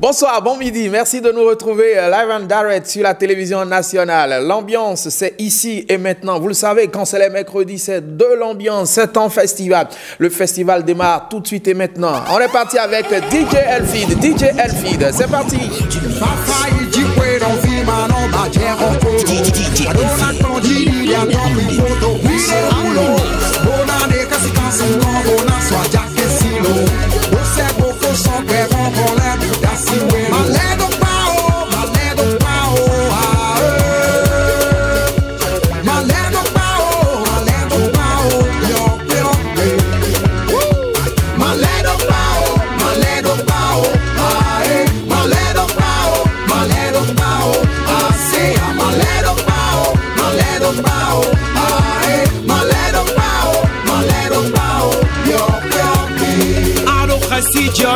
Bonsoir, bon midi. Merci de nous retrouver live and direct sur la télévision nationale. L'ambiance, c'est ici et maintenant. Vous le savez, quand c'est les mercredis, c'est de l'ambiance. C'est un festival. Le festival démarre tout de suite et maintenant. On est parti avec DJ Elfid. DJ Elfid, c'est parti.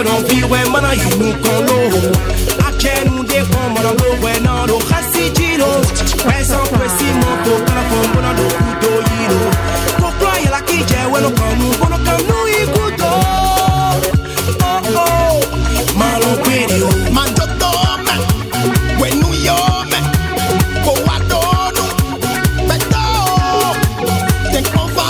Don't be when man you look on low. I can't get from on low when I don't see Gino. Press on pressing more for telephone when I don't do you. For cry like a jet when I come no you good. Oh, Malo video. Man, don't when New York, go I don't but take over.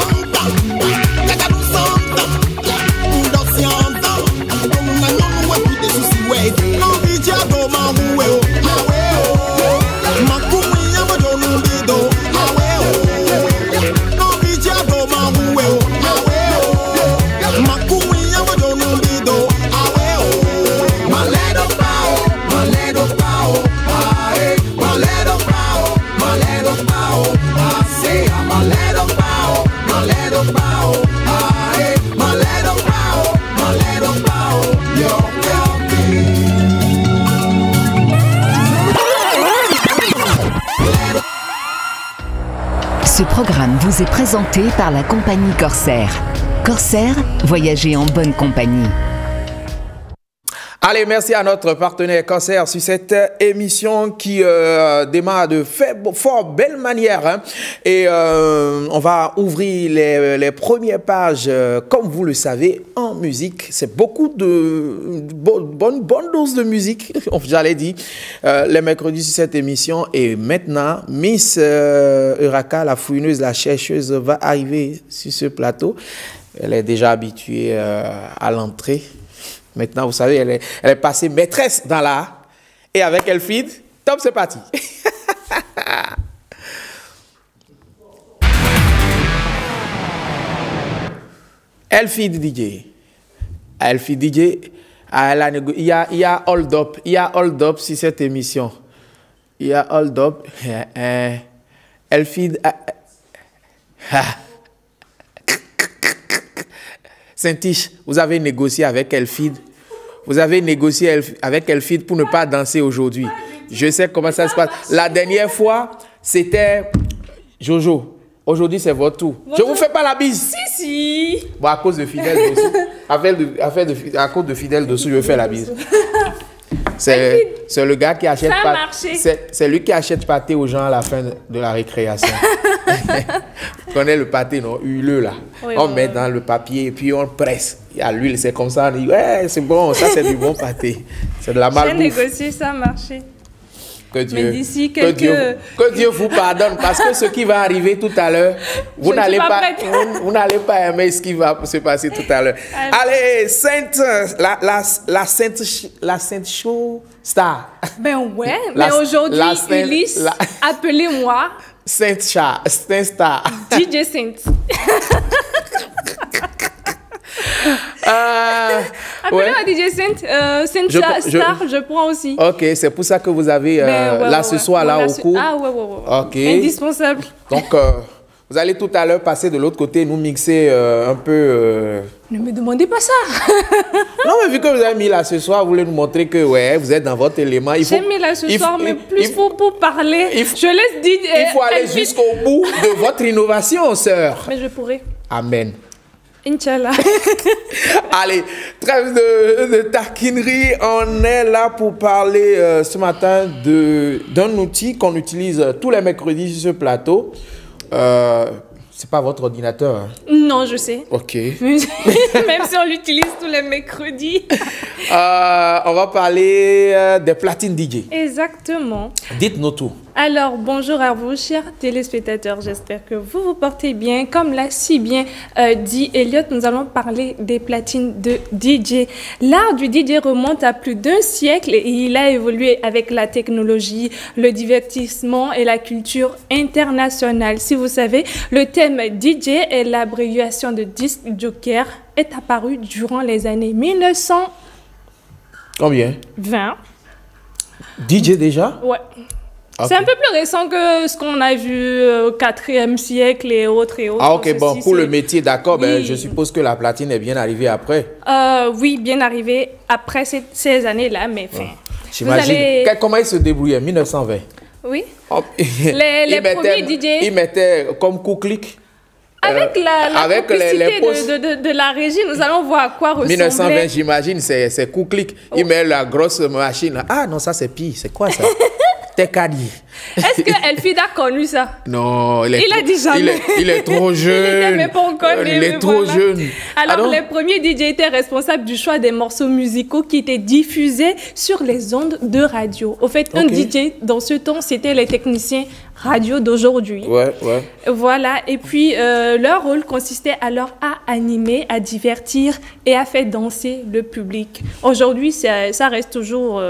Ce programme vous est présenté par la compagnie Corsair. Corsair, voyagez en bonne compagnie. Allez, merci à notre partenaire Corsair sur cette émission qui démarre de fort belle manière. Hein. Et on va ouvrir les premières pages, comme vous le savez, en musique. C'est beaucoup de bonne dose de musique, j'allais dire, les mercredis sur cette émission. Et maintenant, Miss Eureka, la fouineuse, la chercheuse, va arriver sur ce plateau. Elle est déjà habituée à l'entrée. Maintenant, vous savez, elle est passée maîtresse dans l'art. Et avec Elfid, top, c'est parti. Elfid DJ. Elfid DJ, il y a hold up. Il y a hold up sur cette émission. Il y a hold up. Elfid. Saint-Tiche, vous avez négocié avec Elfid. Vous avez négocié avec Elfid pour ne pas danser aujourd'hui. Je sais comment ça se passe. La dernière fois, c'était Jojo. Aujourd'hui, c'est votre tour. Je ne vous fais pas la bise. Si. Bon, à cause de Fidèle dessous. À cause de Fidèle dessous, je vais faire la bise. C'est le gars qui achète c'est lui qui achète pâté aux gens à la fin de la récréation. Tu connais le pâté, non? Huileux, là. Oui, on met dans le papier et puis on presse. Il y a l'huile, c'est comme ça. On dit, ouais, c'est bon, ça c'est du bon pâté. C'est de la malbouffe. J'ai négocié, ça a marché. Que Dieu, mais d'ici quelques... que Dieu vous pardonne, parce que ce qui va arriver tout à l'heure, vous n'allez pas aimer ce qui va se passer tout à l'heure. Allez, la Sainte Show Star. Ben ouais, mais aujourd'hui, Ulysse, appelez-moi Sainte Star. DJ Saint. Appelez-moi DJ Saint. Saint Star, je prends aussi. Ok, c'est pour ça que vous avez ce soir là au cours. Ah ouais. Ok. Indispensable. Donc, vous allez tout à l'heure passer de l'autre côté, nous mixer un peu. Ne me demandez pas ça. Non, mais vu que vous avez mis là ce soir, vous voulez nous montrer que ouais, vous êtes dans votre élément. J'ai mis là ce soir, mais plus pour parler. Je laisse dire. Il faut aller jusqu'au bout de votre innovation, sœur. Mais je pourrai. Amen. Inch'Allah. Allez, trêve de taquinerie. On est là pour parler ce matin d'un outil qu'on utilise tous les mercredis sur ce plateau. C'est pas votre ordinateur, hein? Non, je sais. Ok. Même si on l'utilise tous les mercredis. On va parler des platines DJ. Exactement. Dites-nous tout. Alors, bonjour à vous, chers téléspectateurs. J'espère que vous vous portez bien. Comme l'a si bien dit Elliot, nous allons parler des platines de DJ. L'art du DJ remonte à plus d'un siècle et il a évolué avec la technologie, le divertissement et la culture internationale. Si vous savez, le thème DJ est l'abréviation de disc joker, est apparu durant les années 1920. Combien? DJ déjà? Ouais. Okay. C'est un peu plus récent que ce qu'on a vu au 4e siècle et autres et autres. Ah ok, bon, pour le métier, d'accord, oui. Je suppose que la platine est bien arrivée après. Oui, bien arrivée après ces années-là, mais enfin... J'imagine. Comment ils se débrouillaient, 1920? Oui. Oh, les premiers DJ... Ils mettaient comme coup-clic. Avec la complicité de la régie, nous allons voir à quoi ressemblait. 1920, j'imagine, c'est coup-clic. Ils mettent la grosse machine là. Ah non, ça c'est pire. C'est quoi ça? Est-ce que Elfid a connu ça? Non, il a dit jamais. Il est trop jeune. Il n'est pas encore né. Il est trop jeune. Alors, les premiers DJ étaient responsables du choix des morceaux musicaux qui étaient diffusés sur les ondes de radio. Au fait, un DJ, dans ce temps, c'était les techniciens radio d'aujourd'hui. Ouais. Voilà. Et puis, leur rôle consistait alors à animer, à divertir et à faire danser le public. Aujourd'hui, ça reste toujours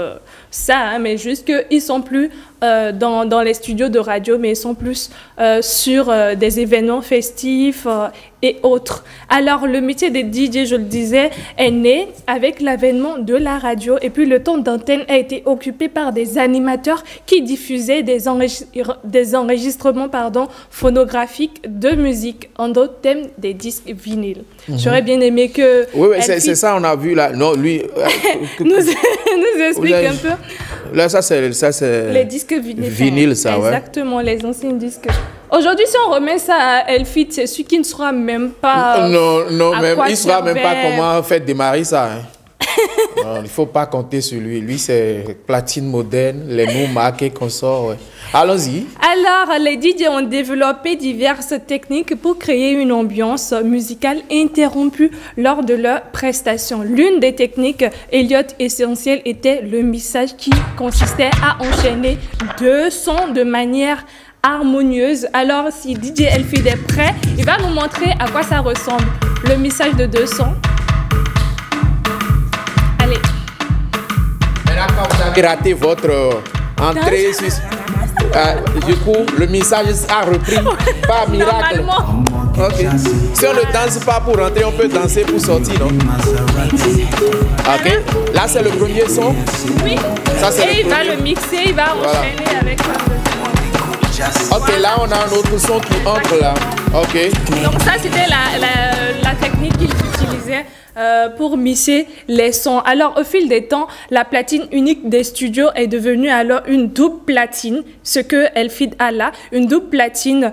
ça, hein, mais juste qu'ils sont plus dans les studios de radio, mais ils sont plus sur des événements festifs et autres. Alors, le métier des DJ, je le disais, est né avec l'avènement de la radio. Et puis, le temps d'antenne a été occupé par des animateurs qui diffusaient des enregistrements phonographiques de musique, en d'autres termes, des disques vinyles. J'aurais bien aimé que... Oui, c'est ça, on a vu là. Non, lui... nous explique un peu. Là, ça, c'est les disques vinyles. Vinyle, ça, ouais. Exactement, les anciens disques. Aujourd'hui, si on remet ça à Elfid, c'est celui qui ne saura même pas. Non, même, il ne saura même pas comment faire démarrer ça. Hein. Non, il ne faut pas compter sur lui. Lui, c'est platine moderne, les mots marqués qu'on sort. Ouais. Allons-y. Alors, les DJ ont développé diverses techniques pour créer une ambiance musicale interrompue lors de leur prestation. L'une des techniques, Elliot, essentielle, était le mixage qui consistait à enchaîner deux sons de manière harmonieuse. Alors, si DJ Elfid est prêt, il va nous montrer à quoi ça ressemble. Le mixage de deux sons. Allez. Maintenant, quand vous avez raté votre entrée, du coup, le message a repris par miracle. Okay. Si on ne danse pas pour rentrer, on peut danser pour sortir, non? Ok. Là, c'est le premier son. Oui. Ça, et il va le mixer, il va enchaîner avec Ok, là, on a un autre son qui entre là. Ok. Donc, ça, c'était la technique qu'il utilisait pour mixer les sons. Alors, au fil des temps, la platine unique des studios est devenue alors une double platine, ce que Elfid a là, une double platine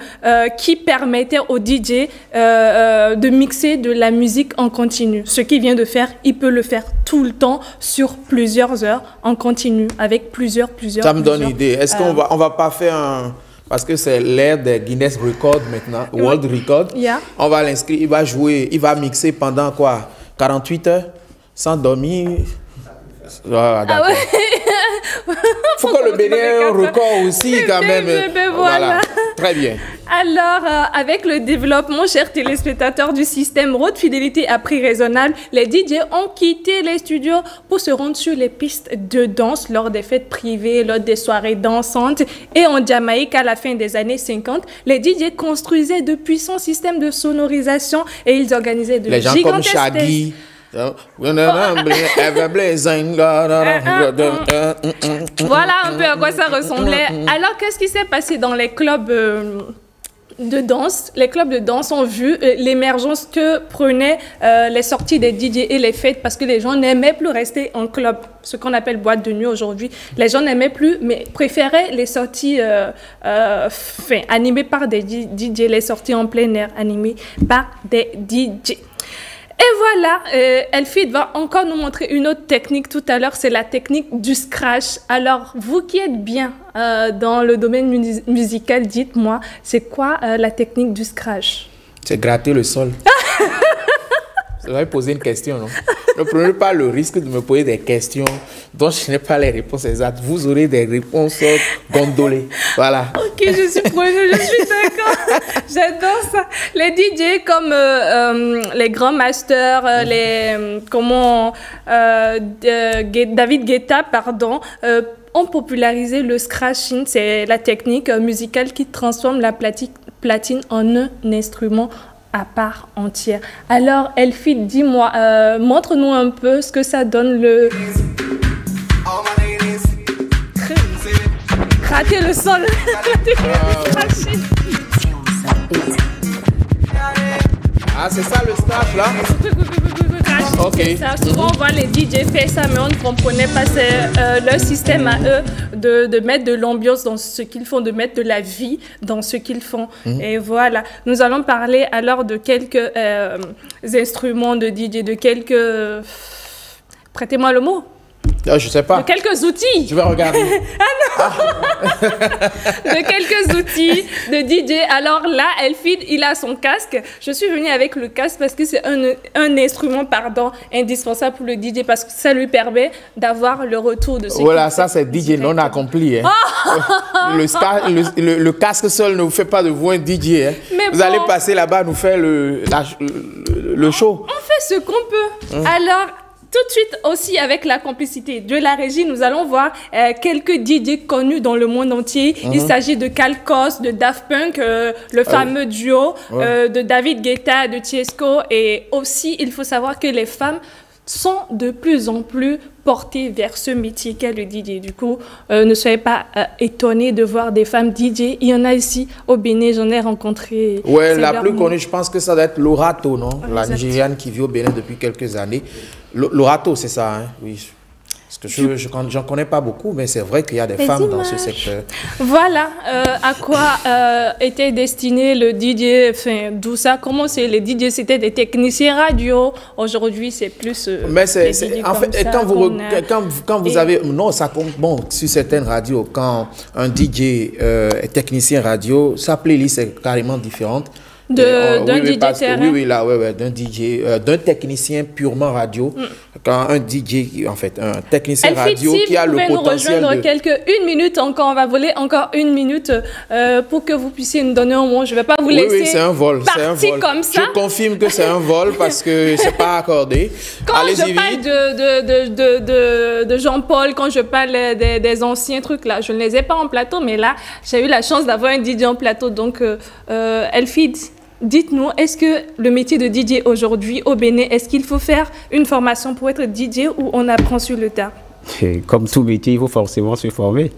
qui permettait au DJ de mixer de la musique en continu. Ce qu'il vient de faire, il peut le faire tout le temps sur plusieurs heures en continu, avec plusieurs. Ça me donne une idée. Est-ce qu'on va pas faire un... Parce que c'est l'ère des Guinness Records maintenant, World Record. Yeah. On va l'inscrire, il va jouer, il va mixer pendant quoi? 48 heures sans dormir. Ah ouais. Faut que le Bénin ait un record aussi quand même. Voilà. Très bien. Alors, avec le développement, chers téléspectateurs, du système haute fidélité à prix raisonnable, les DJ ont quitté les studios pour se rendre sur les pistes de danse lors des fêtes privées, lors des soirées dansantes. Et en Jamaïque, à la fin des années 50, les DJ construisaient de puissants systèmes de sonorisation et ils organisaient de gigantesques... Les gens comme Shaggy... Voilà un peu à quoi ça ressemblait. Alors, qu'est-ce qui s'est passé dans les clubs de danse? Les clubs de danse ont vu l'émergence que prenaient les sorties des DJ et les fêtes parce que les gens n'aimaient plus rester en club, ce qu'on appelle boîte de nuit aujourd'hui. Les gens n'aimaient plus, mais préféraient les sorties animées par des DJ, les sorties en plein air animées par des DJ. Et voilà, Elfid va encore nous montrer une autre technique tout à l'heure, c'est la technique du scratch. Alors, vous qui êtes bien dans le domaine musical, dites-moi, c'est quoi la technique du scratch? C'est gratter le sol. Ça va poser une question, non? Ne prenez pas le risque de me poser des questions dont je n'ai pas les réponses exactes. Vous aurez des réponses gondolées. Voilà. Ok, je suis preneuse, je suis d'accord. J'adore ça. Les DJ comme les grands masters, David Guetta, pardon, ont popularisé le scratching. C'est la technique musicale qui transforme la platine en un instrument à part entière. Alors, Elfie, dis-moi, montre-nous un peu ce que ça donne le... Rater le sol. Ah, c'est ça le scratch là? Ok. Ça, souvent, on voit les DJ faire ça, mais on ne comprenait pas. C'est leur système à eux de mettre de l'ambiance dans ce qu'ils font, de mettre de la vie dans ce qu'ils font. Et voilà. Nous allons parler alors de quelques instruments de DJ, de quelques... Prêtez-moi le mot. Je sais pas. De quelques outils. Je vais regarder. De quelques outils de DJ. Alors là, Elfie, il a son casque. Je suis venue avec le casque parce que c'est un instrument, indispensable pour le DJ parce que ça lui permet d'avoir le retour de ce Voilà, ça c'est DJ non accompli. Hein. Le casque seul ne vous fait pas de vous un DJ. Hein. Vous allez passer là-bas, nous faire le show. On fait ce qu'on peut. Alors... Tout de suite aussi avec la complicité de la régie, nous allons voir quelques DJ connus dans le monde entier. Il s'agit de Calcos, de Daft Punk, le fameux duo, de David Guetta, de Tiesco. Et aussi, il faut savoir que les femmes sont de plus en plus portées vers ce métier qu'est le DJ. Du coup, ne soyez pas étonnés de voir des femmes DJ. Il y en a ici au Bénin, j'en ai rencontré. Ouais, la plus connue, je pense que ça doit être Lorato, non? La Nigériane qui vit au Bénin depuis quelques années. Lorato, c'est ça, hein? Oui. Parce que j'en connais pas beaucoup, mais c'est vrai qu'il y a des femmes dans ce secteur. Voilà à quoi était destiné le DJ, enfin, d'où ça a commencé. Les DJ, c'était des techniciens radio. Aujourd'hui, c'est plus... mais en fait, quand vous avez... Non, ça compte. Bon, sur certaines radios, quand un DJ est technicien radio, sa playlist est carrément différente. D'un DJ terrain. Oui, là, d'un DJ, d'un technicien purement radio. Quand un DJ, en fait, un technicien radio qui a le potentiel nous rejoindre une minute encore, on va voler encore une minute pour que vous puissiez nous donner un mot. Je ne vais pas vous laisser. Oui, c'est un vol. Partir comme ça. Je confirme que c'est un vol parce que c'est pas accordé. Quand je parle de Jean-Paul, quand je parle des anciens trucs là, je ne les ai pas en plateau, mais là, j'ai eu la chance d'avoir un DJ en plateau. Donc, Elfie, dites-nous, est-ce que le métier de DJ aujourd'hui au Bénin, est-ce qu'il faut faire une formation pour être DJ ou on apprend sur le tas? Comme tout métier, il faut forcément se former.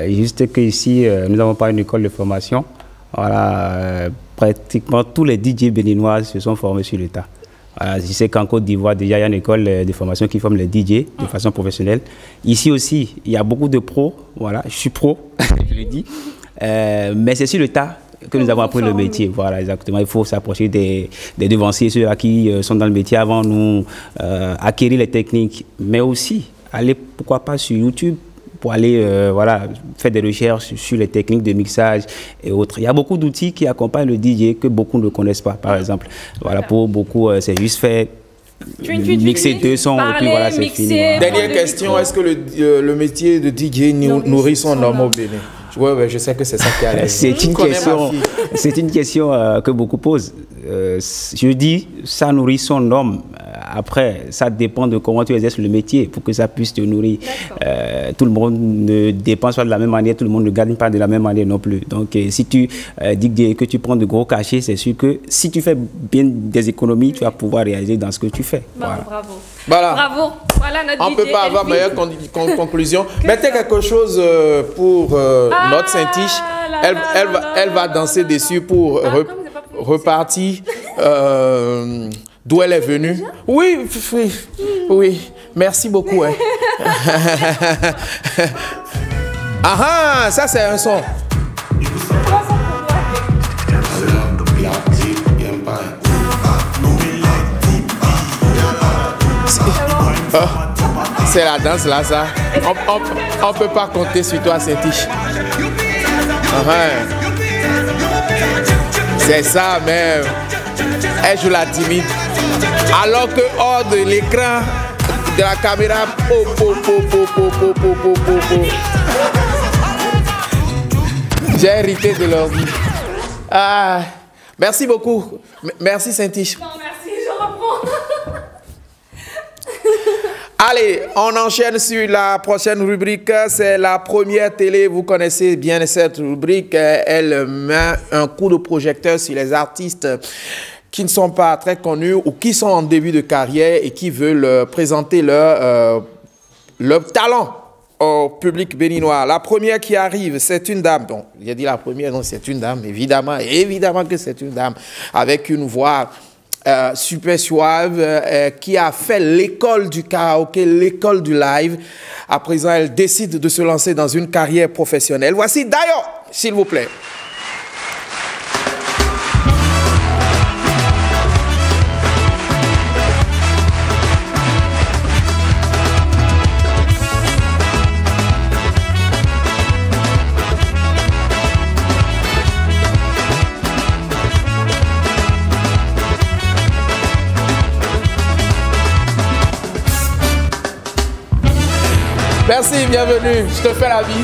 Juste qu'ici, nous n'avons pas une école de formation. Voilà, pratiquement tous les DJ béninois se sont formés sur le tas. Voilà, je sais qu'en Côte d'Ivoire, déjà, il y a une école de formation qui forme les DJ de façon professionnelle. Ici aussi, il y a beaucoup de pros. Voilà, je suis pro, je le dis. Mais c'est sur le tas que nous avons appris le métier. Voilà, exactement. Il faut s'approcher des devanciers, ceux qui sont dans le métier avant nous, acquérir les techniques, mais aussi aller, pourquoi pas, sur YouTube pour aller voilà, faire des recherches sur les techniques de mixage et autres. Il y a beaucoup d'outils qui accompagnent le DJ que beaucoup ne connaissent pas, par exemple. Voilà, pour beaucoup, c'est juste faire mixer deux sons et puis voilà, c'est fini. Voilà. Dernière question, est-ce que le métier de DJ nourrit son homme au Bénin? Ouais, je sais que c'est ça qui a l'air. C'est une question que beaucoup posent. Je dis, ça nourrit son homme. Après, ça dépend de comment tu exerces le métier pour que ça puisse te nourrir. Tout le monde ne dépense pas de la même manière, tout le monde ne gagne pas de la même manière non plus. Donc, si tu dis que tu prends de gros cachets, c'est sûr que si tu fais bien des économies, tu vas pouvoir réaliser dans ce que tu fais. Voilà. Bravo. Voilà. Bravo. Voilà notre On ne peut pas avoir meilleure conclusion. Mettez quelque chose pour notre Saint-Tiche. Elle va danser dessus pour repartir d'où elle est venue. Oui. Merci beaucoup. Hein. Ça c'est un son. C'est la danse là, ça. On peut pas compter sur toi, Saint-Tiche. C'est ça même. Elle joue la timide. Alors que hors de l'écran de la caméra, j'ai hérité de leur vie. Ah, merci beaucoup. Merci Saint-Tiche. Non, merci, je reprends. Allez, on enchaîne sur la prochaine rubrique. C'est la première télé. Vous connaissez bien cette rubrique. Elle met un coup de projecteur sur les artistes qui ne sont pas très connus ou qui sont en début de carrière et qui veulent présenter leur talent au public béninois. La première qui arrive, c'est une dame. Bon, j'ai dit la première, non, c'est une dame, évidemment. Évidemment que c'est une dame avec une voix super suave, qui a fait l'école du karaoké, l'école du live. À présent, elle décide de se lancer dans une carrière professionnelle. Voici Dayo, s'il vous plaît. Merci, bienvenue. Je te fais la bise.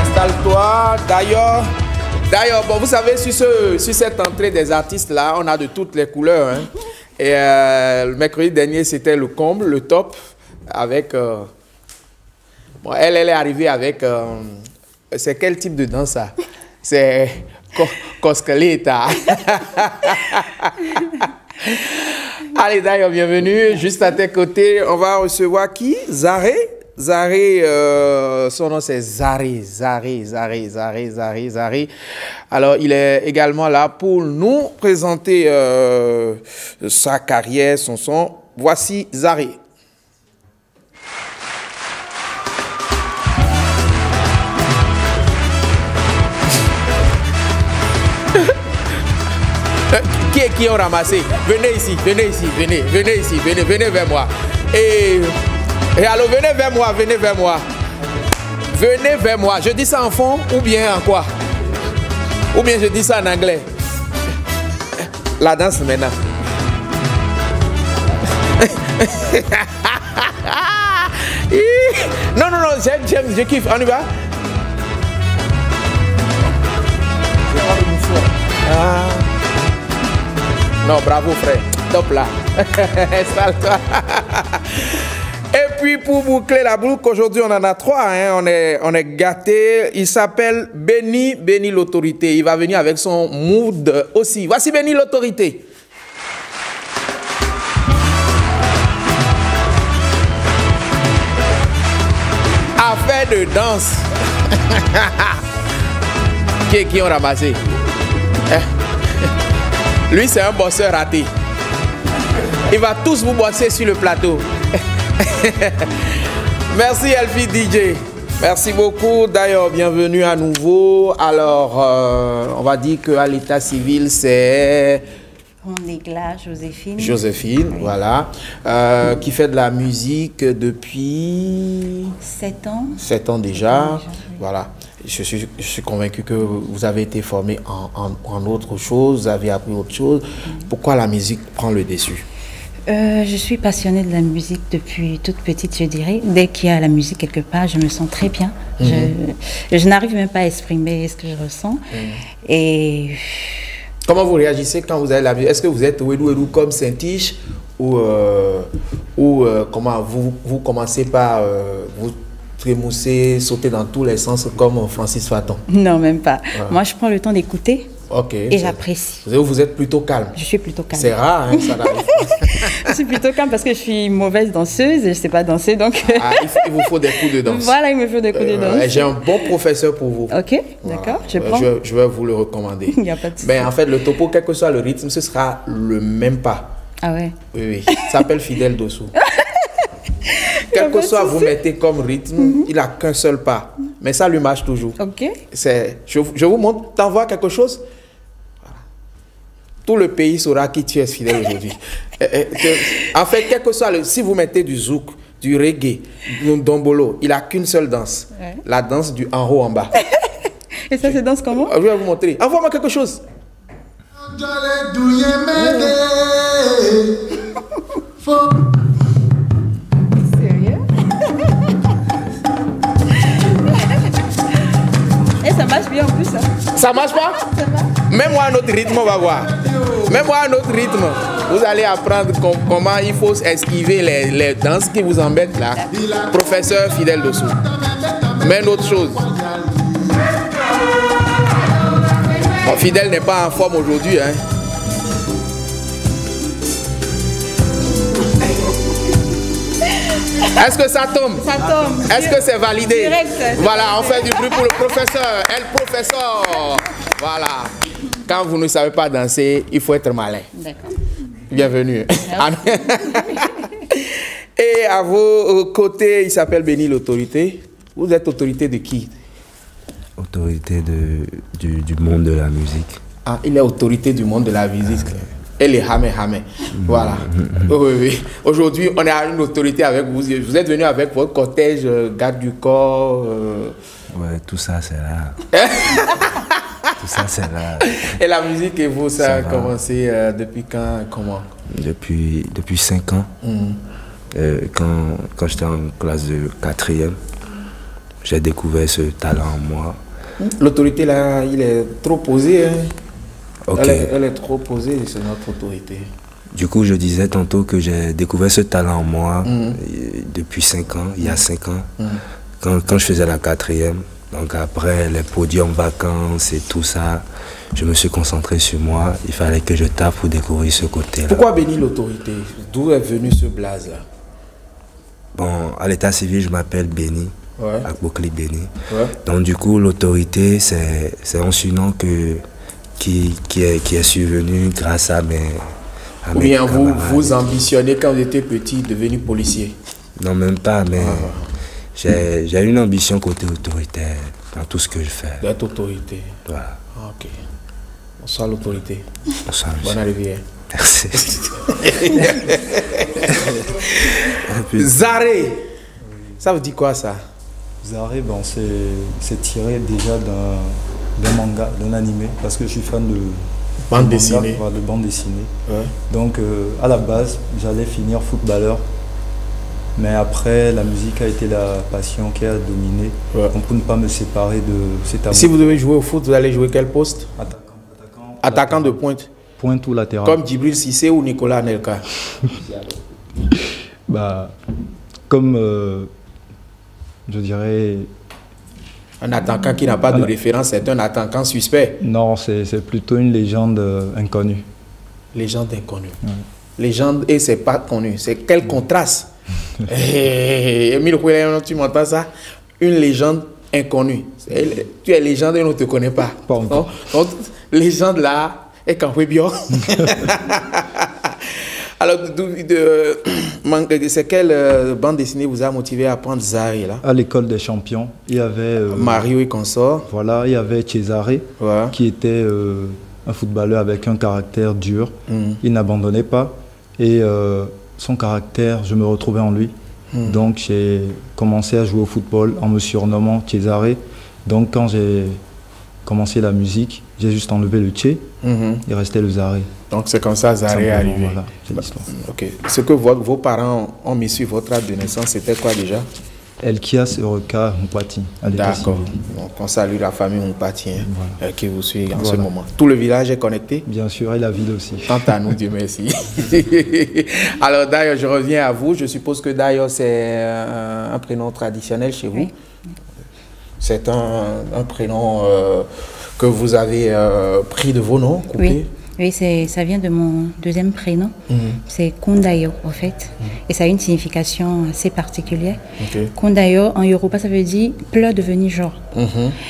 Installe-toi. D'ailleurs, bon, vous savez, sur cette entrée des artistes-là, on a de toutes les couleurs. Hein. Et le mercredi dernier, c'était le comble, le top, avec... bon, elle est arrivée avec... c'est quel type de danse, ça? C'est... Coscaleta. Allez, d'ailleurs, bienvenue. Juste à tes côtés, on va recevoir qui? Zaré. Zaré, son nom c'est Zaré. Alors, il est également là pour nous présenter sa carrière, son son. Voici Zaré. Qui ont ramassé? Venez ici, venez vers moi. Et alors, venez vers moi. Venez vers moi. Je dis ça en fond ou bien en quoi? Ou bien je dis ça en anglais? La danse maintenant. Non, j'aime, je kiffe. On y va? Ah. Non, bravo frère. Top là. Installe-toi. Et puis pour boucler la boucle, aujourd'hui on en a 3. Hein. On est gâtés. Il s'appelle Benny l'autorité. Il va venir avec son mood aussi. Voici Benny l'autorité. Affaire de danse. Qui ont ramassé? Lui, c'est un bosseur raté. Il va tous vous bosser sur le plateau. Merci, Elfie DJ. Merci beaucoup. D'ailleurs, bienvenue à nouveau. Alors, on va dire qu'à l'état civil, c'est... Rondegla, Joséphine. Joséphine, oui. Voilà. Qui fait de la musique depuis... 7 ans. 7 ans déjà. Oui. Voilà. Je suis convaincu que vous avez été formé en autre chose, vous avez appris autre chose. Pourquoi la musique prend le dessus? Je suis passionnée de la musique depuis toute petite, je dirais. Dès qu'il y a la musique quelque part, je me sens très bien. Je n'arrive même pas à exprimer ce que je ressens. Et... Comment vous réagissez quand vous avez la musique? Est-ce que vous êtes ouedou comme Saint-Tiche ou comment vous commencez par vous trémousser, sauter dans tous les sens comme Francis Faton? Non, même pas. Voilà. Moi, je prends le temps d'écouter et j'apprécie. Vous êtes plutôt calme? Je suis plutôt calme. C'est rare, hein, ça n'arrive pas. Je suis plutôt calme parce que je suis mauvaise danseuse et je ne sais pas danser, donc... il vous faut des coups de danse. Voilà, il me faut des coups de danse. J'ai un bon professeur pour vous. Ok, d'accord, je prends. Je vais vous le recommander. Il n'y a pas de souci. Mais en fait, le topo, quel que soit le rythme, ce sera le même pas. Ah ouais? Oui. Ça s'appelle Fidèle Dossou. Quel que soit vous mettez comme rythme, il n'a qu'un seul pas. Mais ça lui marche toujours. Ok. Je vous montre, t'envoies quelque chose. Voilà. Tout le pays saura qui tu es fidèle aujourd'hui. En fait, quel que soit si vous mettez du zouk, du reggae, du dombolo, il n'a qu'une seule danse. Ouais. La danse du en haut en bas. Et ça se danse comment? Je vais vous montrer. Envoie-moi quelque chose. Sérieux? Et ça marche bien en plus, ça. Ça marche pas? Mets-moi un autre rythme, on va voir. Mets-moi un autre rythme. Vous allez apprendre comment il faut esquiver les danses qui vous embêtent là. Professeur Fidèle dessous. Mais une autre chose. Bon, Fidèle n'est pas en forme aujourd'hui, hein. Est-ce que ça tombe? Ça tombe. Est-ce que c'est validé? Direct. Voilà, on fait du bruit pour le professeur. El professeur. Voilà. Quand vous ne savez pas danser, il faut être malin. D'accord. Bienvenue. Et à vos côtés, il s'appelle Béni l'autorité. Vous êtes autorité de qui? Autorité du monde de la musique. Ah, il est autorité du monde de la musique. Et les hamé. Voilà. Oui. Aujourd'hui, on est à une autorité avec vous. Vous êtes venu avec votre cortège, garde du corps. Ouais, tout ça, c'est là. Tout ça, c'est là. Et la musique, et vous, ça a commencé depuis quand? Comment? Depuis 5 ans. Quand j'étais en classe de 4e, j'ai découvert ce talent en moi. L'autorité, là, il est trop posé. Hein? Okay. Elle est trop posée, c'est notre autorité. Du coup, je disais tantôt que j'ai découvert ce talent en moi depuis 5 ans, il y a 5 ans, quand je faisais la 4e. Donc après les podiums vacances et tout ça, je me suis concentré sur moi. Il fallait que je tape pour découvrir ce côté-là. Pourquoi bénir l'autorité? D'où est venu ce blaze-là? Bon, à l'état civil, je m'appelle Béni, ouais. Akbokli Béni. Ouais. Donc du coup, l'autorité, c'est un surnom qui est survenu grâce à mes Ou bien vous ambitionnez quand vous étiez petit devenir policier? Non, même pas, mais j'ai une ambition côté autoritaire dans tout ce que je fais. D'être autorité. Voilà. Ah, ok. Bonsoir l'autorité. Bonsoir, monsieur. Bonne arrivée. Merci. Zaré, ça vous dit quoi ça? Zaré, bon, c'est tiré déjà d'un manga, d'un animé, parce que je suis fan de bande dessinée. De bande dessinée. Ouais. Donc à la base, j'allais finir footballeur. Mais après, la musique a été la passion qui a dominé. Ouais. Donc pour ne pas me séparer de cet amour. Si vous devez jouer au foot, vous allez jouer quel poste? Attaquant de pointe. Pointe ou latéral. Comme Djibril Cissé ou Nicolas Anelka. Bah, comme je dirais... Un attaquant qui n'a pas de référence, c'est un attaquant suspect. Non, c'est plutôt une légende inconnue. Légende inconnue. Ouais. Légende et c'est pas connu. C'est quel contraste. Émile Kouélé, tu m'entends ça? Une légende inconnue. Tu es légende et on ne te connaît pas. Donc, légende là, et quand oui bien. Alors, c'est quelle bande dessinée vous a motivé à prendre Zaré là? À l'école des champions, il y avait... Mario et consort. Voilà, il y avait Cesare, qui était un footballeur avec un caractère dur. Il n'abandonnait pas. Et son caractère, je me retrouvais en lui. Donc j'ai commencé à jouer au football en me surnommant Cesare. Donc quand j'ai commencé la musique, j'ai juste enlevé le Tché, il restait le Zaré. Donc c'est comme ça Zaré est arrivé. Voilà, c'est l'histoire. Ok. Ce que vos parents ont mis sur votre acte de naissance, c'était quoi déjà? Elkias Eureka Mpati. D'accord. Donc on salue la famille Mpati qui vous suit en ce moment. Tout le village est connecté? Bien sûr, et la ville aussi. Tant à nous, Dieu merci. Alors d'ailleurs, je reviens à vous. Je suppose que d'ailleurs c'est un prénom traditionnel chez vous. C'est un prénom que vous avez pris de vos noms, coupé. Oui, ça vient de mon deuxième prénom. C'est Kondayo, en fait. Et ça a une signification assez particulière. Kondayo, en Yoruba, ça veut dire pleurs devenir joie.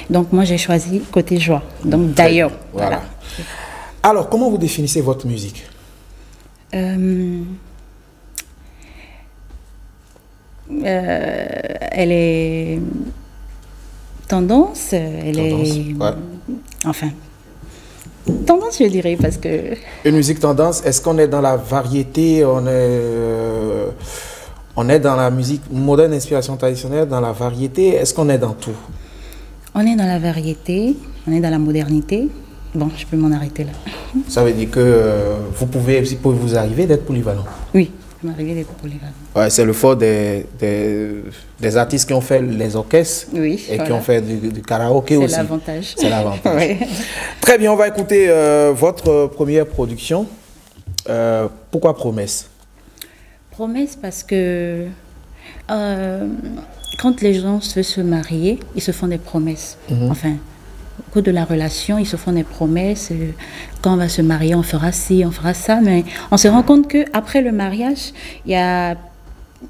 Donc, moi, j'ai choisi côté joie. Donc, Dayo. Voilà. Alors, comment vous définissez votre musique? Elle est tendance. Enfin... Tendance, je dirais, parce que... Une musique tendance, est-ce qu'on est dans la variété, on est dans la musique moderne, inspiration traditionnelle, dans la variété, est-ce qu'on est dans tout? On est dans la variété, on est dans la modernité. Bon, je peux m'en arrêter là. Ça veut dire que vous pouvez vous arriver d'être polyvalent. Oui, il m'arrive d'être polyvalent. Ouais, c'est le fort des artistes qui ont fait les orchestres et qui ont fait du karaoké aussi. C'est l'avantage. C'est l'avantage. Oui. Très bien, on va écouter votre première production. Pourquoi Promesse? Promesse parce que quand les gens veulent se marier, ils se font des promesses. Enfin, au cours de la relation, ils se font des promesses. Quand on va se marier, on fera ci, on fera ça. Mais on se rend compte qu'après le mariage, il y a...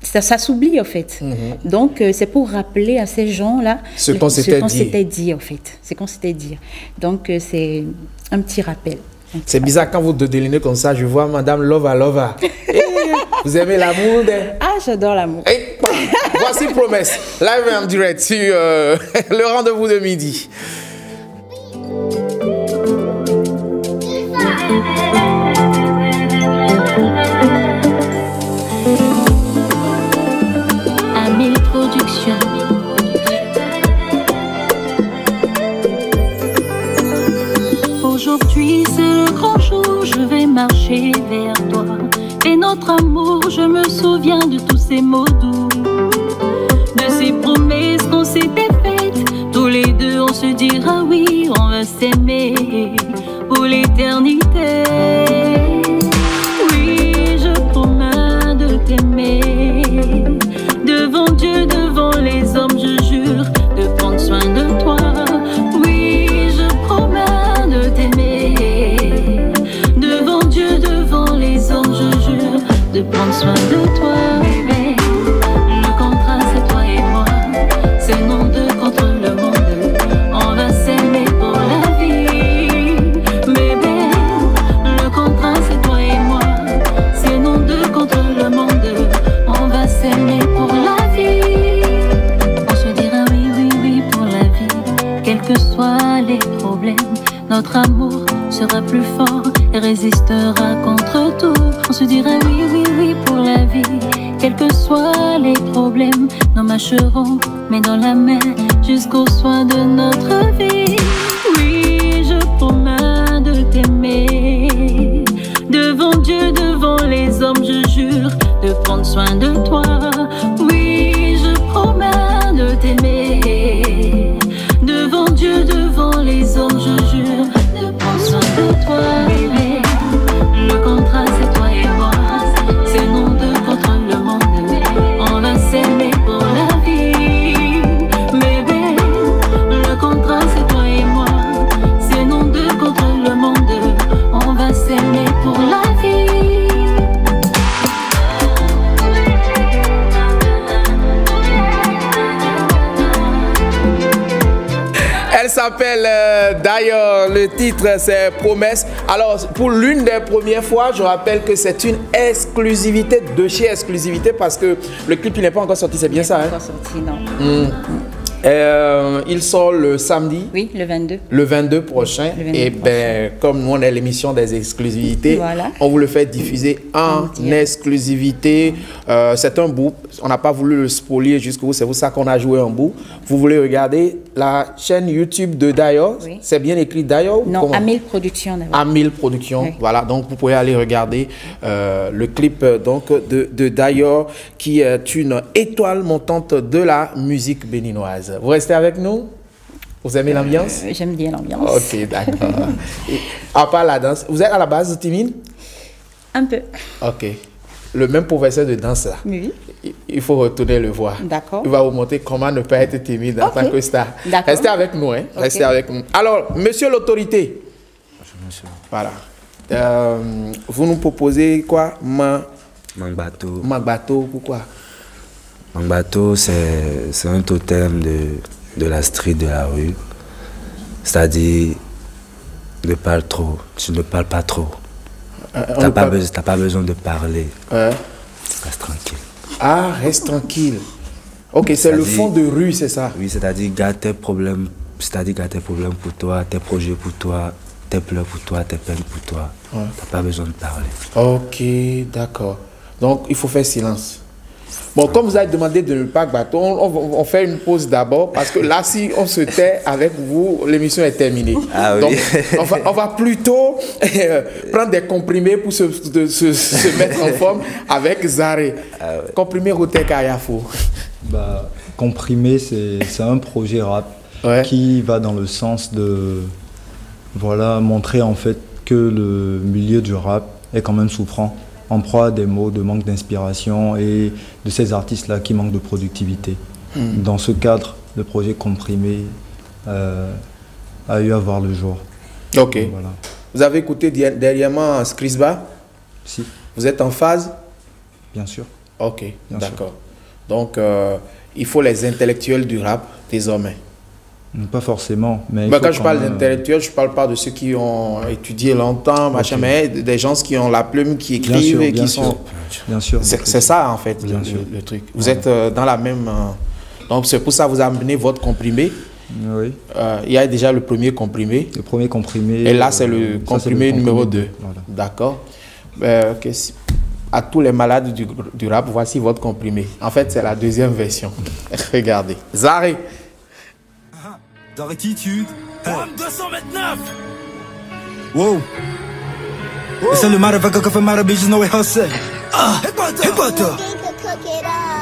Ça s'oublie, en fait. Donc, c'est pour rappeler à ces gens-là ce qu'on s'était dit, en fait. Ce qu'on s'était dit. Donc, c'est un petit rappel. C'est bizarre quand vous délinez comme ça, je vois Madame Lova. Vous aimez l'amour Ah, j'adore l'amour. Voici Promesse, live en direct sur le rendez-vous de midi. Amel Production. Aujourd'hui c'est le grand jour, je vais marcher vers toi. Et notre amour, je me souviens de tous ces mots doux, de ces promesses qu'on s'était faites. Tous les deux on se dira oui, on va s'aimer pour l'éternité. Oui, je promets de t'aimer. Devant Dieu, devant les hommes, je jure de prendre soin de toi. Oui, je promets de t'aimer. Devant Dieu, devant les hommes, je jure de prendre soin de toi. Bébé, le contrat c'est toi et moi. C'est nous deux contre le monde. On va s'aimer pour la vie. Bébé, le contrat c'est toi et moi. C'est nous deux contre le monde. On va s'aimer pour la vie. On se dira oui, oui, oui pour la vie. Quels que soient les problèmes, notre amour sera plus fort et résistera contre tout. On se dira oui, oui, oui pour la vie. Quels que soient les problèmes, nous marcherons main dans la main jusqu'au soin de notre vie. Oui, je promets de t'aimer. Devant Dieu, devant les hommes, je jure de prendre soin de toi. Oui, je promets de t'aimer. Devant Dieu, devant les hommes, je jure de prendre soin de toi. Bébé, le contrat c'est toi et moi. C'est nous deux contre le monde. On va s'aimer pour la vie. Bébé, le contrat c'est toi et moi. C'est nous deux contre le monde. On va s'aimer pour la vie. Elle s'appelle d'ailleurs, le titre c'est Promesse. Alors pour l'une des premières fois, je rappelle que c'est une exclusivité de chez Exclusivité parce que le clip il n'est pas encore sorti, c'est bien ça, hein? Pas sorti, non. Il sort le samedi. Oui, le 22. Le 22 prochain. Le 22 et prochain. ben, comme nous on est l'émission des exclusivités, Voilà. on vous le fait diffuser en exclusivité. C'est un bout. On n'a pas voulu le spolier jusqu'au bout. C'est pour ça qu'on a joué un bout. Vous voulez regarder la chaîne YouTube de Dayo? Oui. C'est bien écrit Dayo? Non, Amel Production d'abord. Amel Production, Oui. voilà, donc vous pouvez aller regarder le clip donc, de Dayo qui est une étoile montante de la musique béninoise. Vous restez avec nous? Vous aimez l'ambiance? J'aime bien l'ambiance. Ok, d'accord. À part la danse, vous êtes à la base timide? Un peu. Ok. Le même professeur de danse là, Oui. il faut retourner le voir. D'accord. Il va vous montrer comment ne pas être timide en Ok. tant que star. D'accord. Restez avec nous, hein. Ok. Restez avec nous. Alors, monsieur l'autorité. Monsieur. Voilà. Vous nous proposez quoi? Mangbato. Mangbato, pourquoi? Mangbato, c'est un totem de la street, de la rue. C'est-à-dire, ne parle trop, tu ne parles pas trop. T'as pas besoin de parler. Reste tranquille. Ah, reste tranquille. Ok, c'est le fond de rue, c'est ça? Oui, c'est-à-dire garde tes problèmes, pour toi, tes projets pour toi, tes pleurs pour toi, tes peines pour toi. T'as pas besoin de parler. Ok, d'accord. Donc, il faut faire silence. Bon, comme vous avez demandé de ne pas bateau, on fait une pause d'abord parce que là, si on se tait avec vous, l'émission est terminée. Ah oui. Donc, on va plutôt prendre des comprimés pour se mettre en forme avec Zaré. Ah ouais. Comprimé Rotek Ayafo. Bah, Comprimé, c'est un projet rap qui va dans le sens de montrer en fait que le milieu du rap est quand même souffrant, en proie à des mots de manque d'inspiration et de ces artistes-là qui manquent de productivité. Dans ce cadre, le projet Comprimé a eu à voir le jour. Ok. Voilà. Vous avez écouté dernièrement Skrisba? Si. Vous êtes en phase? Bien sûr. Ok, d'accord. Donc, il faut les intellectuels du rap désormais. Pas forcément, mais Quand je parle d'intellectuels, je ne parle pas de ceux qui ont étudié longtemps, machin, mais des gens qui ont la plume, qui écrivent et qui sont... Bien sûr. C'est ça, en fait, le truc. Vous êtes dans la même... Donc, c'est pour ça que vous amenez votre comprimé. Oui. Il y a déjà le premier comprimé. Le premier comprimé. Et là, c'est le comprimé numéro 2. Voilà. D'accord. À tous les malades du rap, voici votre comprimé. En fait, c'est la deuxième version. Regardez. Zaré. Dans l'attitude. 229. Wow. C'est le motherfucker qui fait mal bitches no way hustle.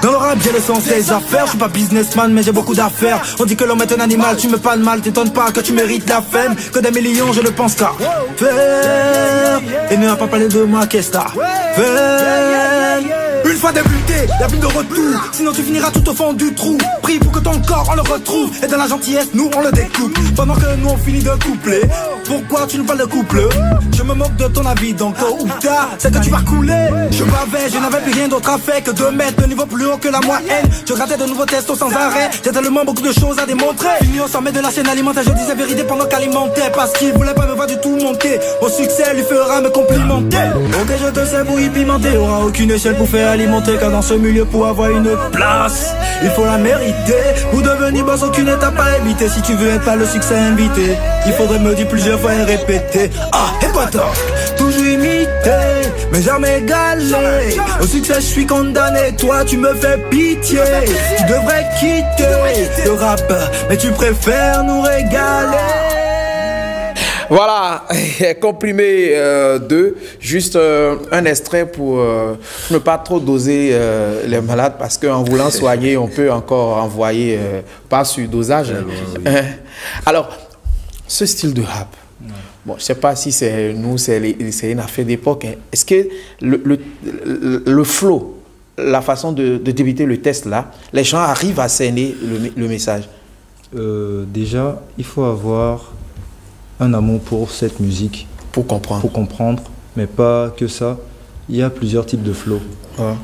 Dans le rap j'ai le sens des affaires. Je suis pas businessman mais j'ai beaucoup d'affaires. On dit que l'homme est un animal, tu me parles mal. T'étonnes pas que tu mérites la femme. Que des millions je ne pense qu'à faire. Et ne va pas parler de moi qu'est-ce que faire. Une fois débuté, y'a plus de retour. Sinon tu finiras tout au fond du trou. Prie pour que ton corps on le retrouve. Et dans la gentillesse nous on le découpe. Pendant que nous on finit de coupler. Pourquoi tu nous parles de couple? Je me moque de ton avis donc tôt ou tard c'est que tu vas couler. Je bavais, je n'avais plus rien d'autre à faire que de mettre le niveau plus haut que la moyenne. Je grattais de nouveaux tests sans arrêt. J'ai tellement beaucoup de choses à démontrer. Fini on s'en met de la chaîne alimentaire. Je disais vérité pendant qu'alimentaire. Parce qu'il voulait pas me voir du tout monter. Au succès lui fera me complimenter. Ok je te sais bouillir pimenté. Aura aucune échelle pour faire alimenter. Car dans ce milieu pour avoir une place il faut la mériter. Pour devenir boss aucune étape à éviter. Si tu veux être pas le succès invité, il faudrait me dire plusieurs fois et répéter. Ah et pas tort. Toujours imité mais jamais égalé. Au succès je suis condamné. Toi tu me fais pitié. Tu devrais quitter le rap mais tu préfères nous régaler. Voilà, comprimé 2, juste un extrait pour ne pas trop doser les malades parce qu'en voulant soigner, on peut encore envoyer pas sur dosage. Alors, ce style de rap, bon, je ne sais pas si c'est nous, c'est une affaire d'époque. Est-ce que le flow, la façon de débuter le test là, les gens arrivent à cerner le message? Déjà, il faut avoir un amour pour cette musique. Pour comprendre. Mais pas que ça. Il y a plusieurs types de flow.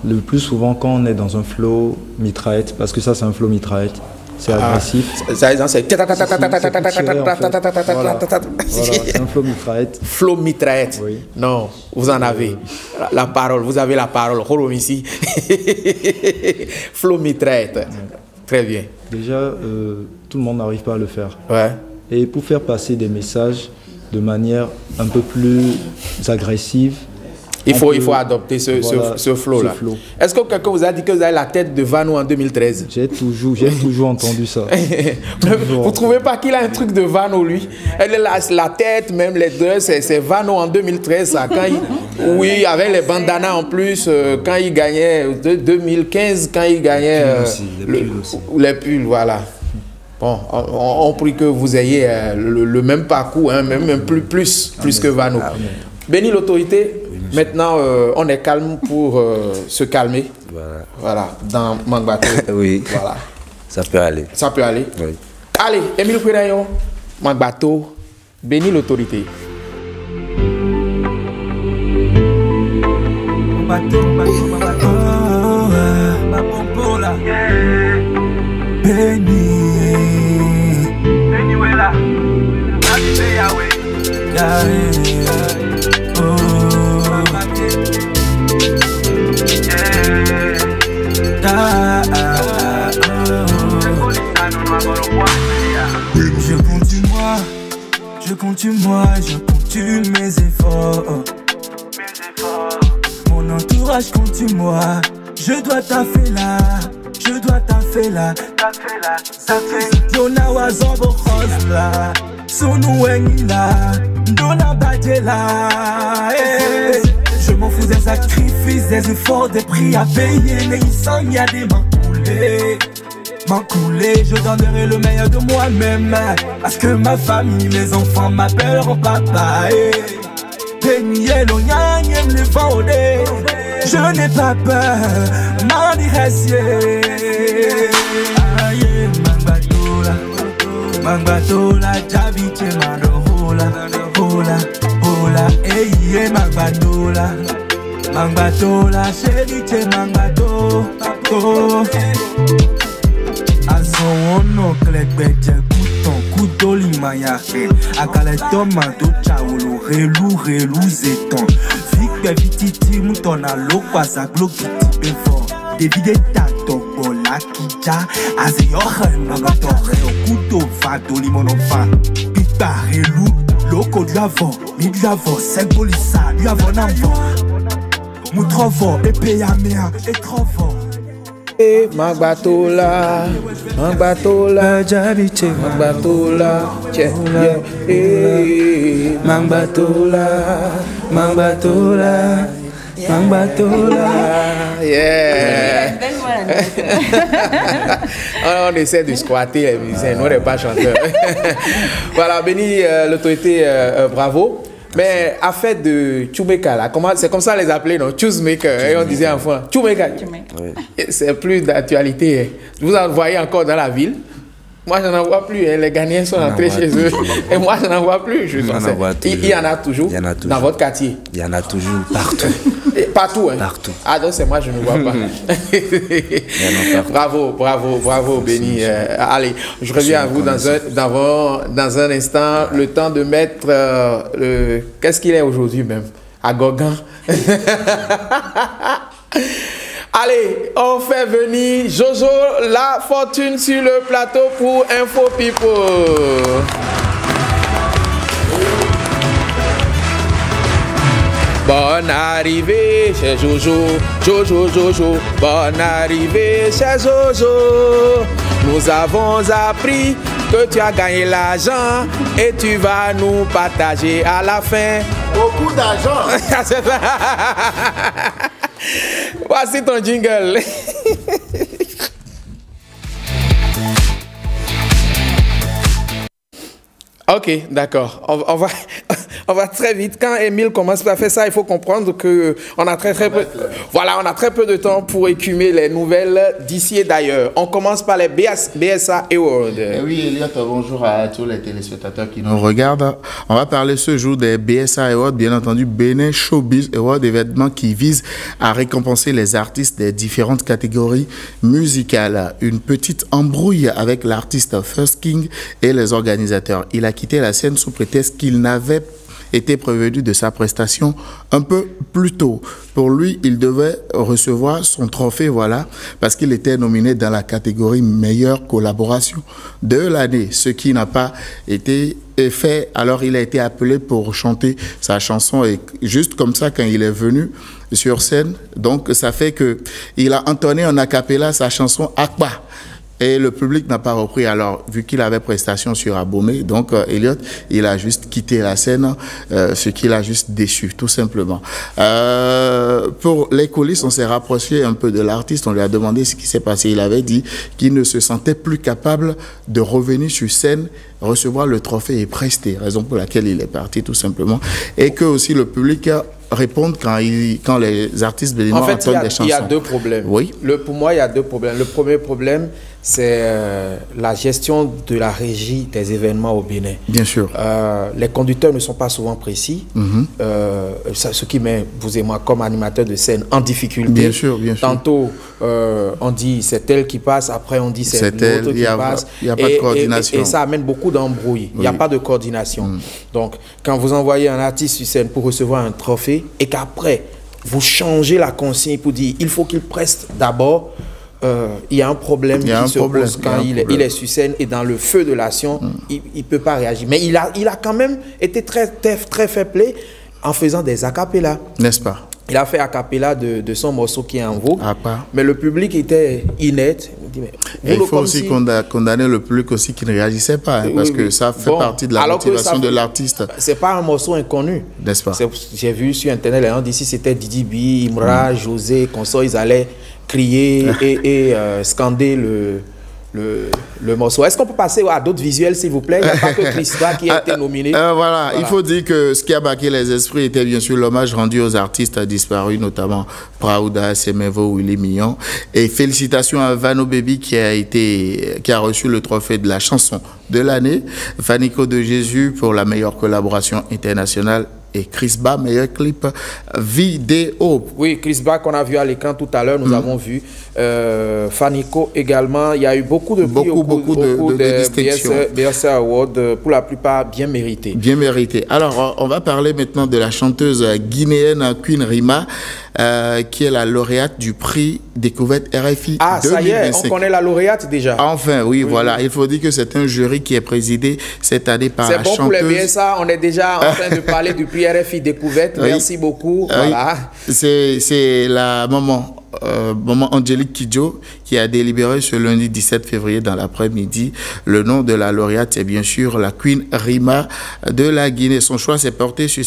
Le plus souvent, quand on est dans un flow mitraillette, parce que ça, c'est un flow mitraillette, c'est agressif. C'est un flow mitraillette. Flow mitraillette. Oui. Non, vous en avez. La parole, vous avez la parole. Ici. Flow mitraillette. Très bien. Déjà, tout le monde n'arrive pas à le faire. Ouais. Et pour faire passer des messages de manière un peu plus agressive, il faut adopter ce flow-là. Est-ce que quelqu'un vous a dit que vous avez la tête de Vano en 2013? J'ai toujours entendu ça. Vous ne trouvez pas qu'il a un truc de Vano, lui? La tête, même les deux, c'est Vano en 2013. Ça, oui, avec les bandanas en plus, quand il gagnait, 2015, quand il gagnait les pulls, voilà. Bon, on prie que vous ayez le même parcours, hein, même plus que Vano. Béni l'autorité, maintenant on est calme pour se calmer. Voilà, dans Mangbato. Oui, voilà. Ça peut aller. Ça peut aller. Oui. Allez, Émile Péraillon, Mangbato, béni l'autorité. Je continue mes efforts. Mon entourage continue moi. Je dois taffer là, je dois taffer là. Ça fait Dona Wazombo Rose là. Sunu Wengila, Dona Badela. Je m'en fous des sacrifices, des efforts, des prix à payer. Mais il s'en y a des m'en couler, je donnerai le meilleur de moi-même. Parce que ma famille, mes enfants m'appelleront papa. Peignez-le, nyanyem le vendé. Je n'ai pas peur, m'en diressier. Aïe, Mangbatola, j'habite Mandorola, Hola, Hola, Eye, Mangbatola, chérie, Mangbato, Azono, Klekbetje, Couton, Limayake, Akaletomando, Chaolo, Relou, Zeton, Vic, Vititi, Moutona, Lokwaza, Glokiti, Befort, David, Tato, Bola, Kija, Azeyoche, Mangatore, Okuto, Fado, Limonofa, Pita, Relou, Loko de l'avant, mi de l'avant, c'est Bolissa, lui avant l'avant, Moutrovo, épée à mer, et trop fort. Mangbatola, j'habite Mangbatola, yeah. On essaie de squatter les musiciens, nous on n'est pas chanteurs. Voilà, Béni, l'autorité, bravo. Mais affaire de Tchoumeka, là, c'est comme ça les appeler, non? Tchoumeka, et on disait enfant, Tchoumeka. C'est plus d'actualité. Vous en voyez encore dans la ville. Moi, je n'en vois plus. Les Ghanéens sont entrés chez eux. Et moi, je n'en vois plus. Il y en a toujours. Dans votre quartier. Il y en a toujours partout. Partout, hein? Partout. Ah, donc c'est moi, je ne vois pas. Bravo, Béni. Allez, je reviens à vous dans un instant. Le temps de mettre qu'est-ce qu'il est aujourd'hui même? À Gogan. Allez, on fait venir Jojo La Fortune sur le plateau pour Info People. Bonne arrivée chez Jojo, Jojo, bonne arrivée chez Jojo. Nous avons appris que tu as gagné l'argent et tu vas nous partager à la fin beaucoup d'argent. Voici ton jingle. Ok, d'accord. On va très vite. Quand Émile commence à faire ça, il faut comprendre que on a très peu de temps pour écumer les nouvelles d'ici et d'ailleurs. On commence par les BSA Awards. Oui, Elliot, bonjour à tous les téléspectateurs qui nous regardent. On va parler ce jour des BSA Awards, bien entendu, Bénin Showbiz Awards, événement qui vise à récompenser les artistes des différentes catégories musicales. Une petite embrouille avec l'artiste First King et les organisateurs. Il a quitté la scène sous prétexte qu'il n'avait été prévenu de sa prestation un peu plus tôt. Pour lui, il devait recevoir son trophée, voilà, parce qu'il était nominé dans la catégorie meilleure collaboration de l'année, ce qui n'a pas été fait. Alors, il a été appelé pour chanter sa chanson et juste comme ça, quand il est venu sur scène, donc ça fait que il a entonné en a cappella sa chanson Akba. Et le public n'a pas repris. Alors, vu qu'il avait prestation sur Abomey, donc Elliot, il a juste quitté la scène, ce qui l'a juste déçu, tout simplement. Pour les coulisses, on s'est rapproché un peu de l'artiste. On lui a demandé ce qui s'est passé. Il avait dit qu'il ne se sentait plus capable de revenir sur scène, recevoir le trophée et prester, raison pour laquelle il est parti, tout simplement. Et que aussi le public répondre quand les artistes béninois entendent des chansons. Il y a deux problèmes. Oui. Pour moi, il y a deux problèmes. Le premier problème, c'est la gestion de la régie des événements au Bénin. Bien sûr. Les conducteurs ne sont pas souvent précis, ce qui met vous et moi comme animateurs de scène en difficulté. Bien sûr, bien sûr. Tantôt, on dit c'est elle qui passe, après on dit c'est l'autre qui passe. Il n'y a pas de coordination. Et ça amène beaucoup d'embrouilles. Il n'y a pas de coordination. Donc, quand vous envoyez un artiste sur scène pour recevoir un trophée et qu'après, vous changez la consigne pour dire il faut qu'il preste d'abord, il y a un problème qui se pose quand il est sur scène et dans le feu de l'action, il ne peut pas réagir. Mais il a quand même été très fair play en faisant des acapellas. N'est-ce pas? Il a fait a cappella de son morceau qui est en vogue, mais le public était inerte. Il faut aussi condamner le public aussi qui ne réagissait pas, hein, parce que ça fait partie de la motivation de l'artiste. C'est pas un morceau inconnu, n'est-ce pas? J'ai vu sur internet, les gens disent si c'était Didi B, Imra, José, Consort, ils allaient crier et scander le morceau. Est-ce qu'on peut passer à d'autres visuels, s'il vous plaît? Il n'y a pas que Christa qui a été nominé. Voilà, il faut dire que ce qui a marqué les esprits était bien sûr l'hommage rendu aux artistes disparus, notamment Praouda, Semevo, Willy Mignon. Et félicitations à Vano Baby qui a reçu le trophée de la chanson de l'année. Fanico de Jésus pour la meilleure collaboration internationale. Et Chris Ba, meilleur clip vidéo. Oui, Chris Ba qu'on a vu à l'écran tout à l'heure, nous avons vu. Fanico également. Il y a eu beaucoup de distinctions. BSA Award, pour la plupart bien mérités. Bien mérités. Alors, on va parler maintenant de la chanteuse guinéenne Queen Rima, qui est la lauréate du prix Découverte RFI 2025. Ah, ça y est, on connaît la lauréate déjà. Enfin, oui, voilà. Il faut dire que c'est un jury qui est présidé cette année par la chanteuse. C'est bon pour les BSA, on est déjà en train de parler du prix RFI Découverte. Oui. Merci beaucoup. Voilà. C'est la maman Angélique Kidjo qui a délibéré ce lundi 17 février dans l'après-midi. Le nom de la lauréate est bien sûr la Queen Rima de la Guinée. Son choix s'est porté sur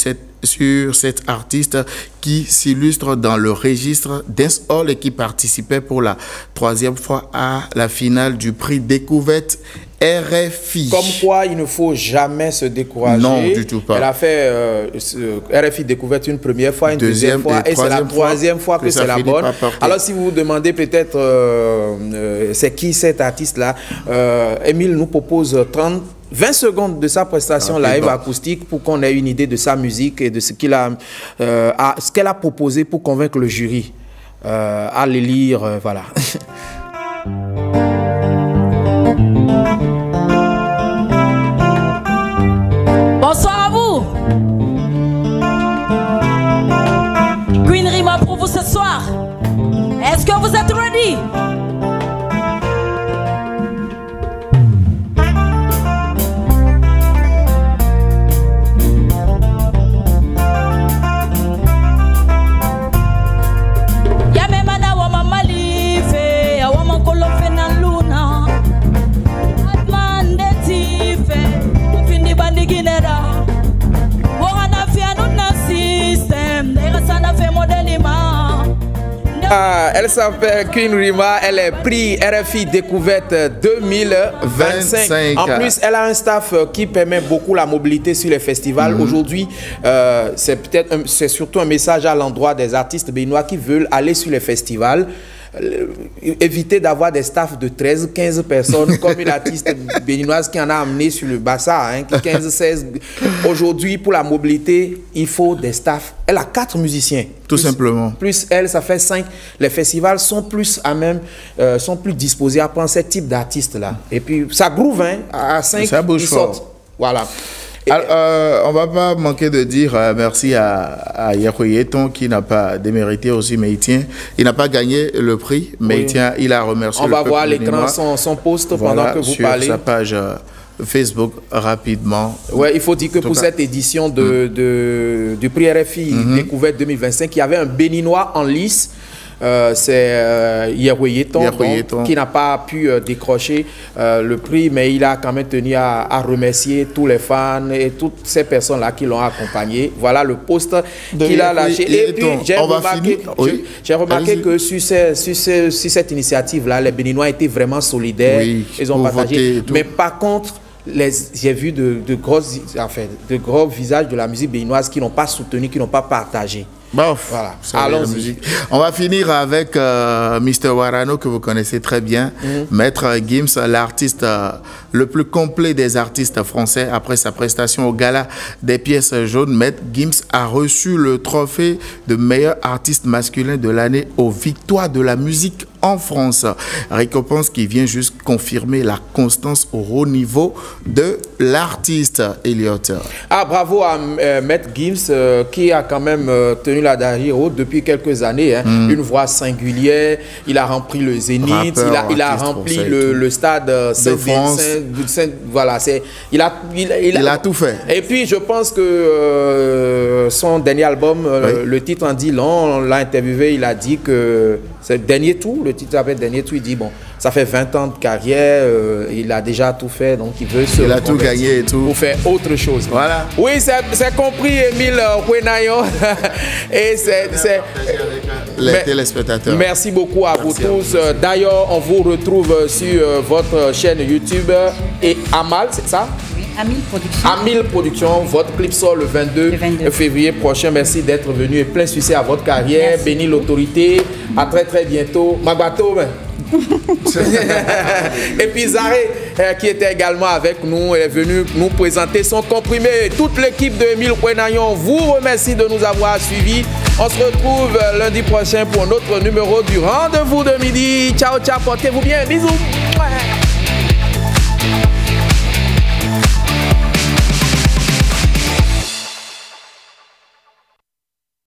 cette artiste qui s'illustre dans le registre dancehall et qui participait pour la 3e fois à la finale du prix Découverte RFI. Comme quoi, il ne faut jamais se décourager. Non, du tout pas. Elle a fait RFI Découverte une première fois, une deuxième fois, et c'est la troisième fois que c'est la bonne. Alors, si vous vous demandez peut-être c'est qui cet artiste-là, Émile nous propose 20 secondes de sa prestation live acoustique pour qu'on ait une idée de sa musique et de ce qu'elle a proposé pour convaincre le jury à les lire. Voilà. Bonsoir à vous. Queen Rima pour vous ce soir. Est-ce que vous êtes ready? Elle s'appelle Queen Rima, elle est prix RFI Découverte 2025. En plus, elle a un staff qui permet beaucoup la mobilité sur les festivals. Aujourd'hui, c'est surtout un message à l'endroit des artistes béninois qui veulent aller sur les festivals. Éviter d'avoir des staffs de 13-15 personnes comme une artiste béninoise qui en a amené sur le bassin, 15-16. Aujourd'hui, pour la mobilité, il faut des staffs. Elle a 4 musiciens. Tout simplement. Plus elle, ça fait 5. Les festivals sont plus à même, sont plus disposés à prendre ce type d'artistes-là. Et puis, ça groove, à 5, ils sortent. Voilà. Alors, on va pas manquer de dire merci à Yakoyeton qui n'a pas démérité aussi, mais il n'a pas gagné le prix, mais il a remercié le peuple. On va voir à l'écran son post pendant que vous parlez. Sur sa page Facebook rapidement. Ouais, il faut dire que pour cette édition du prix RFI Découverte 2025, il y avait un Béninois en lice. C'est Yakoyeton qui n'a pas pu décrocher le prix, mais il a quand même tenu à remercier tous les fans et toutes ces personnes-là qui l'ont accompagné. Voilà le post qu'il a lâché. Et puis, j'ai remarqué que sur cette initiative-là, les Béninois étaient vraiment solidaires. Oui, ils ont partagé. Mais par contre, j'ai vu de gros visages de la musique béninoise qui n'ont pas soutenu, qui n'ont pas partagé. Voilà. Allons-y. On va finir avec Mr. Warano que vous connaissez très bien, Maître Gims, l'artiste le plus complet des artistes français. Après sa prestation au gala des pièces jaunes, Maître Gims a reçu le trophée de meilleur artiste masculin de l'année aux Victoires de la musique en France. Récompense qui vient juste confirmer la constance au haut niveau de l'artiste, Elliot. Ah, bravo à Maître Gims qui a quand même tenu la darrie haute depuis quelques années. Une voix singulière. Il a rempli le Zénith, il a rempli le stade Saint-Denis. Voilà, il a tout fait. Et puis je pense que son dernier album, le titre en dit long. On l'a interviewé, il a dit que c'est Dernier Tour. Le titre s'appelle Dernier Tour. Il dit bon, ça fait 20 ans de carrière, il a déjà tout fait, donc il veut se. Il a tout gagné et tout. Pour faire autre chose. Voilà. Oui, c'est compris, Émile Kwenayon. Et c'est les téléspectateurs. Merci beaucoup à vous tous. D'ailleurs, on vous retrouve sur votre chaîne YouTube et Amal, c'est ça? Amil Production. Amil Production, votre clip sort le 22 février prochain. Merci d'être venu et plein succès à votre carrière. Merci. Bénis l'autorité. À très très bientôt. Magbato, et puis Zaré, qui était également avec nous, est venu nous présenter son comprimé. Toute l'équipe de Émile Kwenayon vous remercie de nous avoir suivis. On se retrouve lundi prochain pour notre numéro du rendez-vous de midi. Ciao, ciao, portez-vous bien. Bisous.